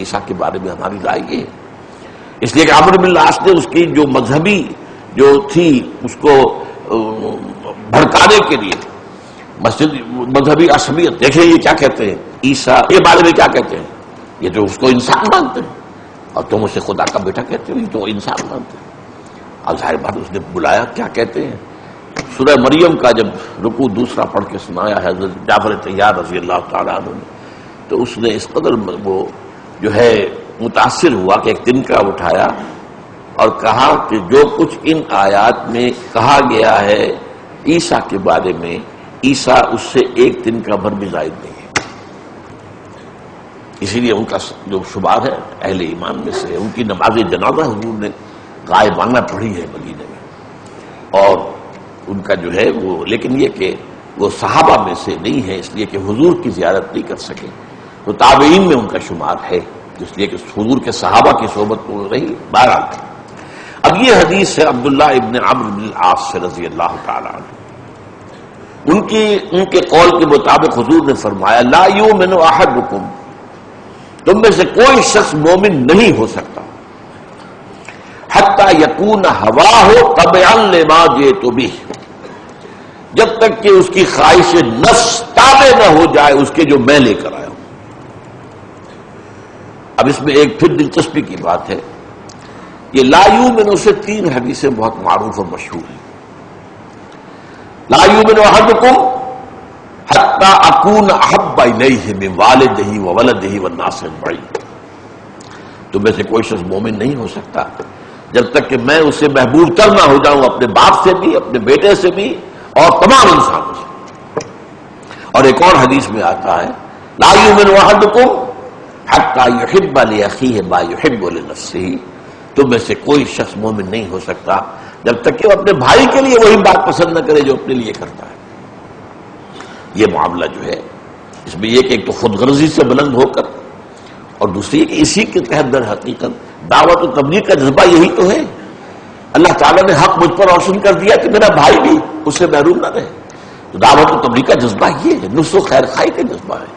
عیسیٰ کے بارے میں ہماری رائے یہ ہے، اس لیے کہ عمرو بن العاص نے اس کی جو مذہبی جو تھی اس کو بھڑکانے کے لیے مذہبی عصبیت، دیکھیں یہ کیا کہتے ہیں عیسیٰ کے بارے میں، کیا کہتے ہیں یہ تو اس کو انسان مانتے ہیں اور تم اسے خدا کا بیٹا کہتے ہو، یہ تو انسان مانتے ہیں۔ اب ظاہر بات اس نے بلایا، کیا کہتے ہیں سورہ مریم کا جب رکوع دوسرا پڑھ کے سنایا ہے حضرت جعفر طیار رضی اللہ تعالیٰ عنہ نے، تو اس نے اس قدر وہ جو ہے متاثر ہوا کہ ایک تنکا اٹھایا اور کہا کہ جو کچھ ان آیات میں کہا گیا ہے عیسیٰ کے بارے میں، عیسیٰ اس سے ایک تنکا بھر بھی زائد نہیں ہے۔ اسی لیے ان کا جو شمار ہے اہل ایمان میں سے، ان کی نماز جنازہ حضور نے غائبانہ پڑھی ہے مدینے میں، اور ان کا جو ہے وہ، لیکن یہ کہ وہ صحابہ میں سے نہیں ہے، اس لیے کہ حضور کی زیارت نہیں کر سکے، تو تابعین میں ان کا شمار ہے، اس لیے کہ حضور کے صحابہ کی صحبت تو رہی۔ بہرحال اب یہ حدیث ہے عبداللہ ابن عمرو بن العاص سے رضی اللہ تعالیٰ عنہ، ان کے قول کے مطابق حضور نے فرمایا لا یؤمن احدکم، تم میں سے کوئی شخص مومن نہیں ہو سکتا حتی یکون ہواہ تبعا لما جئت بہ، جب تک کہ اس کی خواہش نفس تابع نہ ہو جائے اس کے جو میں لے کر آیا ہوں۔ اب اس میں ایک پھر دلچسپی کی بات ہے، یہ لا یؤمن سے تین حدیثیں بہت معروف اور مشہور ہیں۔ لا یؤمن احدکم حتی اکون احب الیہ من والدہ وولدہ والناس اجمعین، تم میں سے کوئی شخص مومن نہیں ہو سکتا جب تک کہ میں اسے محبوب تر نہ ہو جاؤں، اپنے باپ سے بھی، اپنے بیٹے سے بھی، اور تمام انسانوں سے۔ اور ایک اور حدیث میں آتا ہے لا یؤمن احدکم حتی یحب لاخیہ ما یحب لنفسہ، تم میں سے کوئی شخص مومن نہیں ہو سکتا جب تک کہ وہ اپنے بھائی کے لیے وہی بات پسند نہ کرے جو اپنے لیے کرتا ہے۔ یہ معاملہ جو ہے اس میں یہ کہ ایک تو خود غرضی سے بلند ہو کر، اور دوسری کہ اسی کے تحت در حقیقت دعوت و تبلیغ کا جذبہ یہی تو ہے۔ اللہ تعالیٰ نے حق مجھ پر روشن کر دیا کہ میرا بھائی بھی اس سے محروم نہ رہے، تو دعوت و تبلیغ کا جذبہ یہ ہے، نصح و خیر خواہی کا جذبہ ہے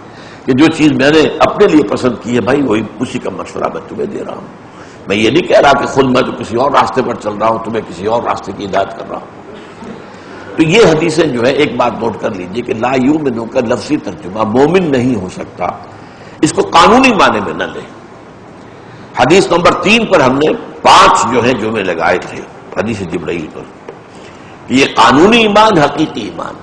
کہ جو چیز میں نے اپنے لیے پسند کی ہے بھائی وہی اسی کا مشورہ میں تمہیں دے رہا ہوں۔ میں یہ نہیں کہہ رہا کہ خود میں تو کسی اور راستے پر چل رہا ہوں، تمہیں کسی اور راستے کی ہدایت کر رہا ہوں۔ تو یہ حدیثیں جو ہے ایک بات نوٹ کر لیجئے کہ لا یؤمن کا لفظی ترجمہ مومن نہیں ہو سکتا، اس کو قانونی معنی میں نہ لیں۔ حدیث نمبر 3 پر ہم نے 5 جو ہیں جملے لگائے تھے حدیث جبرائیل پر، کہ یہ قانونی ایمان، حقیقی ایمان،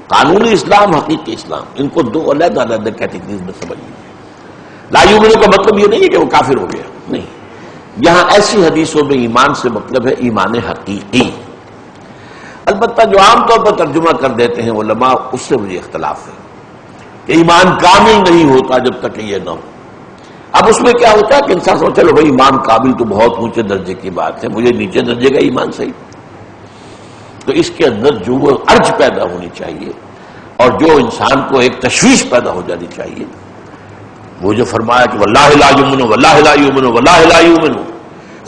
قانونی اسلام، حقیقی اسلام، ان کو دو علیحدہ علیحدہ کیٹیگریز میں سمجھ لیجیے۔ لا یؤمن کا مطلب یہ نہیں ہے کہ وہ کافر ہو گیا، نہیں، یہاں ایسی حدیثوں میں ایمان سے مطلب ہے ایمان حقیقی۔ البتہ جو عام طور پر ترجمہ کر دیتے ہیں علماء، اس سے مجھے اختلاف ہے کہ ایمان کامل نہیں ہوتا جب تک کہ یہ نہ ہو۔ اب اس میں کیا ہوتا ہے کہ انسان سوچے چلو بھائی ایمان کامل تو بہت اونچے درجے کی بات ہے، مجھے نیچے درجے کا ایمان صحیح، تو اس کے اندر جو وہ ارج پیدا ہونی چاہیے اور جو انسان کو ایک تشویش پیدا ہو جانی چاہیے، وہ جو فرمایا کہ واللہ لا یؤمن واللہ لا یؤمن واللہ لا یؤمن،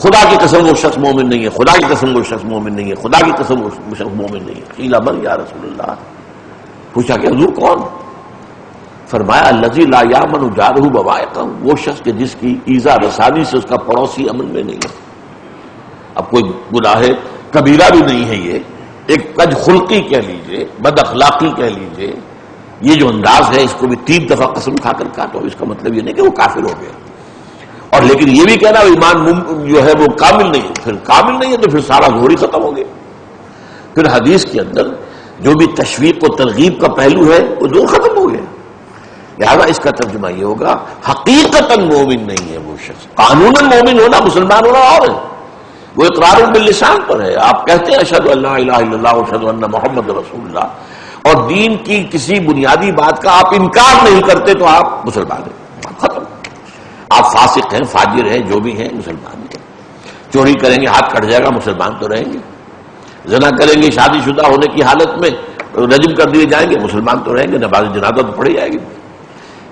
خدا کی قسم وہ شخص مومن نہیں ہے، خدا کی قسم وہ شخص مومن نہیں ہے، خدا کی قسم وہ شخص مومن نہیں ہے۔ قیل من یا رسول اللہ، پوچھا کہ حضور کون؟ فرمایا الذی لا یامن جارہ بوائقہ، وہ شخص کہ جس کی ایذا رسانی سے اس کا پڑوسی امن میں نہیں ہے۔ اب کوئی گناہ کبیرہ بھی نہیں ہے، یہ ایک بد خلقی کہہ لیجئے، بد اخلاقی کہہ لیجئے، یہ جو انداز ہے اس کو بھی 3 دفعہ قسم کھا کر کہا، تو اس کا مطلب یہ نہیں کہ وہ کافر ہو گیا، اور لیکن یہ بھی کہنا ایمان جو ہے وہ کامل نہیں ہے، پھر کامل نہیں ہے تو پھر سارا زور ہی ختم ہو گیا۔ پھر حدیث کے اندر جو بھی تشویق و ترغیب کا پہلو ہے وہ زور ختم ہو گیا۔ لہذا اس کا ترجمہ یہ ہوگا حقیقتاً مومن نہیں ہے وہ شخص، قانوناً مومن ہونا، مسلمان ہونا اور ہے، وہ اقرار باللسان پر ہے، آپ کہتے ہیں اشہد ان لا الہ الا اللہ واشہد ان محمد رسول اللہ، اور دین کی کسی بنیادی بات کا آپ انکار نہیں کرتے تو آپ مسلمان ہیں، ختم۔ آپ فاسق ہیں، فاجر ہیں، جو بھی ہیں، مسلمان ہیں۔ چوری کریں گے ہاتھ کٹ جائے گا، مسلمان تو رہیں گے۔ زنا کریں گے شادی شدہ ہونے کی حالت میں رجم کر دیے جائیں گے، مسلمان تو رہیں گے، نماز جنازہ تو پڑھی جائے گی۔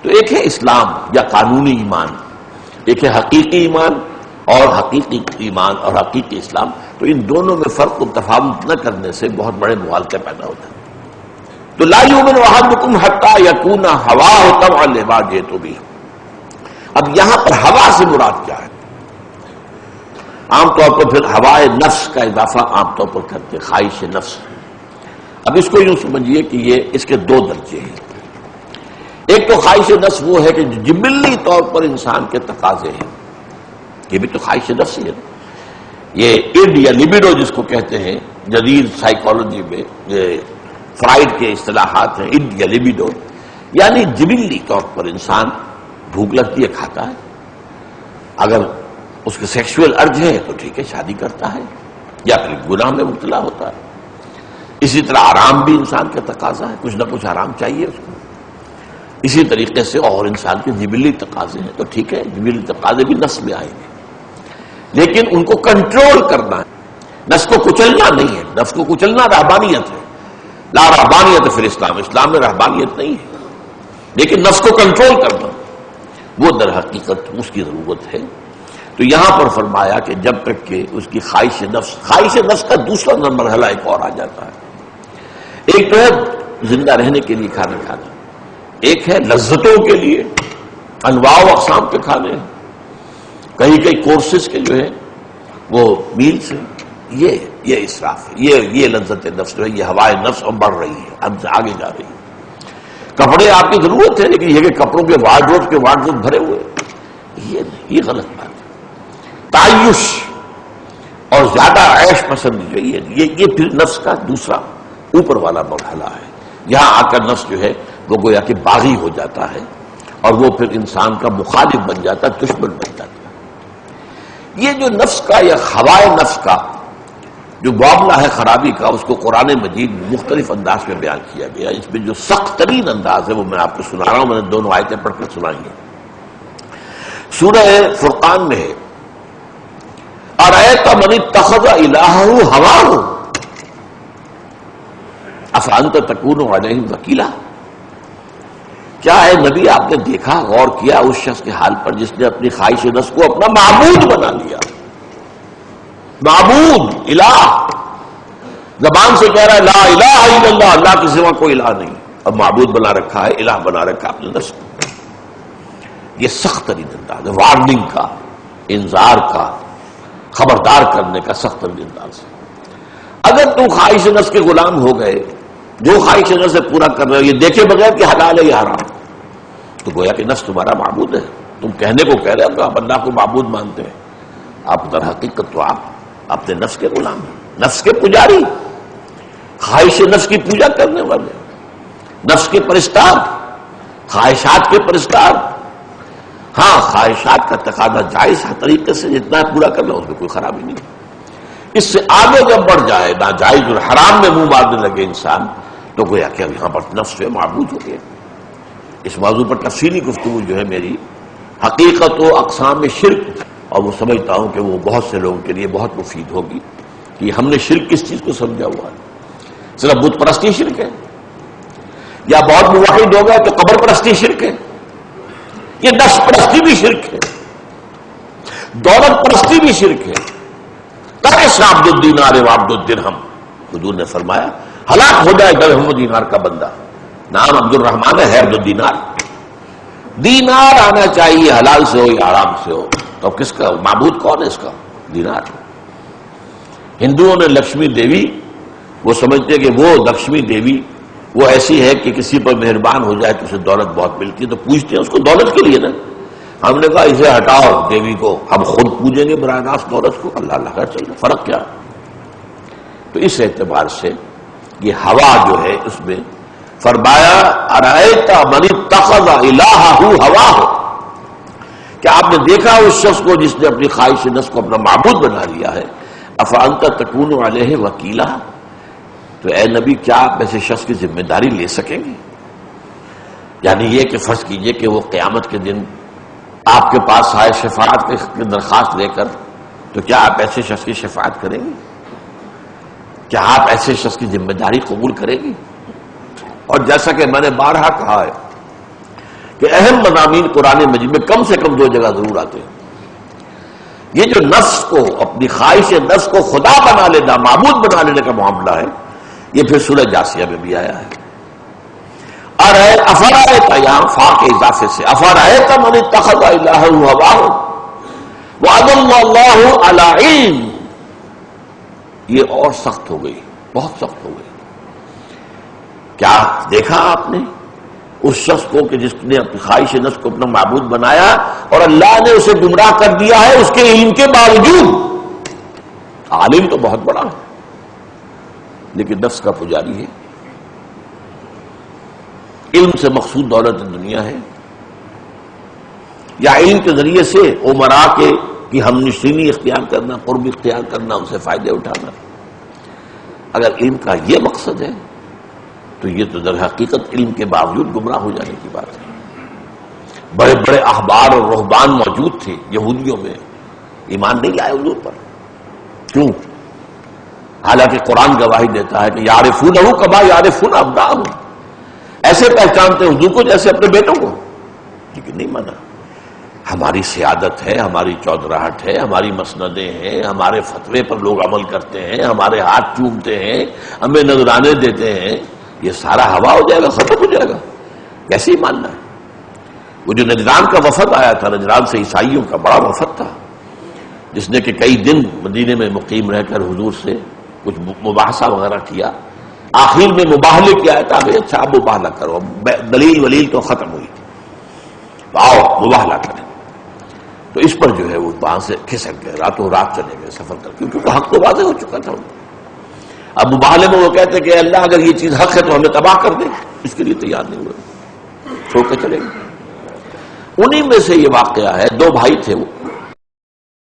تو ایک ہے اسلام یا قانونی ایمان، ایک ہے حقیقی ایمان اور حقیقی ایمان اور حقیقی اسلام، تو ان دونوں میں فرق و تفاوت نہ کرنے سے بہت بڑے مغالطے پیدا ہوتے ہیں۔ تو لا یؤمن احدکم حتی یکون ہواہ تبعا لما جئت بہ، اب یہاں پر ہوا سے مراد کیا ہے؟ عام طور پر پھر ہوائے نفس کا اضافہ عام طور پر کرتے ہیں، خواہش نفس. اب اس کو یوں سمجھیے کہ یہ اس کے دو درجے ہیں. ایک تو خواہش نفس وہ ہے کہ جبلی طور پر انسان کے تقاضے ہیں، یہ بھی تو خواہش نفس ہی ہے. یہ اڈ یا لیبیڈو جس کو کہتے ہیں جدید سائیکالوجی میں، یہ فرائڈ کے اصطلاحات ہیں، اڈ یا لیبیڈو، یعنی جبلی طور پر انسان بھوک لگتی ہے کھاتا ہے، اگر اس کے سیکشول ارج ہے تو ٹھیک ہے شادی کرتا ہے یا پھر گناہ میں مبتلا ہوتا ہے. اسی طرح آرام بھی انسان کا تقاضا ہے، کچھ نہ کچھ آرام چاہیے اس کو. اسی طریقے سے اور انسان کے جبلی تقاضے ہیں تو ٹھیک ہے جبلی تقاضے بھی نفس میں آئیں گے، لیکن ان کو کنٹرول کرنا ہے، نفس کو کچلنا نہیں ہے. نفس کو کچلنا رہبانیت ہے، لا رہبانیت فی الاسلام، اسلام میں رہبانیت نہیں ہے، لیکن نفس کو کنٹرول کرنا وہ در حقیقت اس کی ضرورت ہے. تو یہاں پر فرمایا کہ جب تک کہ اس کی خواہش نفس کا دوسرا مرحلہ ایک اور آ جاتا ہے. ایک تو ہے زندہ رہنے کے لیے کھانا کھانا، ایک ہے لذتوں کے لیے انواع و اقسام کے کھانے، کئی کورسز کے جو ہے وہ میلز ہیں. یہ اسراف ہے، یہ لذت نفس جو ہے، یہ ہوائے نفس اب بڑھ رہی ہے، اب آگے جا رہی ہے. کپڑے آپ کی ضرورت ہے لیکن یہ کہ کپڑوں کے وارڈروب بھرے ہوئے، یہ نہیں، یہ غلط بات ہے. تعیش اور زیادہ عیش پسند جو یہ پھر نفس کا دوسرا اوپر والا مرحلہ ہے. یہاں آ کر نفس جو ہے وہ گویا کہ باغی ہو جاتا ہے اور وہ پھر انسان کا مخالف بن جاتا ہے، دشمن بن جاتا ہے. یہ جو نفس کا یا ہوائے نفس کا جو معاملہ ہے خرابی کا، اس کو قرآن مجید مختلف انداز میں بیان کیا گیا. اس میں جو سخت ترین انداز ہے وہ میں آپ کو سنا رہا ہوں، میں نے دونوں آیتیں پڑھ کر سنائیں گے. سورہ فرقان میں ہے اَرَأَيْتَ مَنِ اتَّخَذَ إِلَٰهَهُ هَوَاهُ أَفَأَنتَ تَكُونُ عَلَيْهِمْ وَكِيلًا. کیا ہے نبی آپ نے دیکھا غور کیا اس شخص کے حال پر جس نے اپنی خواہش نفس کو اپنا معبود بنا لیا. معبود الہ، زبان سے کہہ رہا ہے لا الہ الا اللہ، اللہ کے سوا کوئی الہ نہیں، اب معبود بنا رکھا ہے، الہ بنا رکھا ہے اپنے نفس کو. یہ سخت ترین انداز ہے، وارننگ کا، انذار کا، خبردار کرنے کا سخت ترین انداز ہے. اگر تم خواہش نفس کے غلام ہو گئے، جو خواہش نفس سے پورا کر رہے ہو، یہ دیکھے بغیر کہ حلال ہے یا حرام، تو گویا کہ نفس تمہارا معبود ہے. تم کہنے کو کہہ رہے ہو کہ آپ اللہ کو معبود مانتے ہیں، آپ در حقیقت تو آپ اپنے نفس کے غلام ہیں، نفس کے پجاری، خواہش نفس کی پوجا کرنے والے، نفس کے پرستار، خواہشات کے پرستار. ہاں خواہشات کا تقاضا جائز ہر طریقے سے جتنا پورا کرنا اس میں کوئی خرابی نہیں. اس سے آگے جب بڑھ جائے ناجائز اور حرام میں منہ مارنے لگے انسان، تو گویا کہ اب یہاں پر نفس سے معبود ہو گیا. اس موضوع پر تفصیلی گفتگو جو ہے میری حقیقت و اقسام شرک، اور وہ سمجھتا ہوں کہ وہ بہت سے لوگوں کے لیے بہت مفید ہوگی کہ ہم نے شرک کس چیز کو سمجھا ہوا ہے. صرف بت پرستی شرک ہے، یا بہت موحد ہو گئے تو قبر پرستی شرک ہے، یہ نفس پرستی بھی شرک ہے، دولت پرستی بھی شرک ہے. ترس عبد الدینار و عبد الدرہم، حضور نے فرمایا ہلاک ہو جائے درہم و دینار کا بندہ. نام عبد الرحمن ہے، عبد الدینار. دینار آنا چاہیے حلال سے ہو یا حرام سے ہو، تو کس کا معبود کون ہے اس کا؟ دینار. ہندوؤں نے لکشمی دیوی، وہ سمجھتے کہ وہ لکشمی دیوی وہ ایسی ہے کہ کسی پر مہربان ہو جائے تو اسے دولت بہت ملتی ہے، تو پوچھتے ہیں اس کو دولت کے لیے نا. ہم نے کہا اسے ہٹاؤ دیوی کو، ہم خود پوجیں گے براہ راست دولت کو. اللہ اللہ کا چل رہا، فرق کیا؟ تو اس اعتبار سے یہ ہوا جو ہے اس میں فرمایا ارأیت من اتخذ الہہ ہواہ، کہ آپ نے دیکھا اس شخص کو جس نے اپنی خواہش نفس کو اپنا معبود بنا لیا ہے. افانت تکون علیہ وکیلا، تو اے نبی کیا آپ ایسے شخص کی ذمہ داری لے سکیں گے؟ یعنی یہ کہ فرض کیجئے کہ وہ قیامت کے دن آپ کے پاس آئے شفاعت کی درخواست لے کر، تو کیا آپ ایسے شخص کی شفاعت کریں گے؟ کیا آپ ایسے شخص کی ذمہ داری قبول کریں گے؟ اور جیسا کہ میں نے بارہا کہا ہے کہ اہم مضامین قرآن مجید میں کم سے کم دو جگہ ضرور آتے ہیں. یہ جو نفس کو، اپنی خواہش نفس کو خدا بنا لینا، معبود بنا لینے کا معاملہ ہے، یہ پھر سورہ جاسیہ میں بھی آیا ہے. افرائیت یہاں فا کے اضافے سے افرائیت من اتخذ الہہ ہواہ واضلہ اللہ علی علم، یہ اور سخت ہو گئی، بہت سخت ہو گئی۔ کیا دیکھا آپ نے اس شخص کو کہ جس نے اپنی خواہش نفس کو اپنا معبود بنایا اور اللہ نے اسے گمراہ کر دیا ہے اس کے علم کے باوجود۔ عالم تو بہت بڑا ہے لیکن نفس کا پجاری ہے۔ علم سے مقصود دولت دنیا ہے یا علم کے ذریعے سے امراء کی ہم نشینی اختیار کرنا، قرب اختیار کرنا، ان سے فائدے اٹھانا؟ اگر علم کا یہ مقصد ہے تو یہ تو در حقیقت علم کے باوجود گمراہ ہو جانے کی بات ہے۔ بڑے بڑے احبار اور رہبان موجود تھے یہودیوں میں، ایمان نہیں لائے حضور پر۔ کیوں؟ حالانکہ قرآن گواہی دیتا ہے کہ یعرفونہ کما یعرفون ابناءہم، ایسے پہچانتے حضور کو جیسے اپنے بیٹوں کو، لیکن نہیں مانا۔ ہماری سیادت ہے، ہماری چودراہٹ ہے، ہماری مسندیں ہیں، ہمارے فتوے پر لوگ عمل کرتے ہیں، ہمارے ہاتھ چومتے ہیں، ہمیں نذرانے دیتے ہیں، یہ سارا ہوا ہو جائے گا، ختم ہو جائے گا؟ کیسے ہی ماننا ہے؟ وہ جو نجران کا وفد آیا تھا، نجران سے عیسائیوں کا بڑا وفد تھا، جس نے کہ کئی دن مدینے میں مقیم رہ کر حضور سے کچھ مباحثہ وغیرہ کیا، آخر میں مباہلے کیا ہے تھا، اچھا اب مباہلہ کرو، دلیل ولیل تو ختم ہوئی تھی، تو آؤ مباہلہ کریں۔ تو اس پر جو ہے وہ وہاں سے کھسک گئے، راتوں رات چلے گئے سفر کر کے، کیونکہ حق تو واضح ہو چکا تھا۔ اب مباہلے میں وہ کہتے کہ اللہ اگر یہ چیز حق ہے تو ہمیں تباہ کر دے، اس کے لیے تیار نہیں ہوئے، چھوڑ کے چلے گئے۔ انہی میں سے یہ واقعہ ہے، دو بھائی تھے وہ،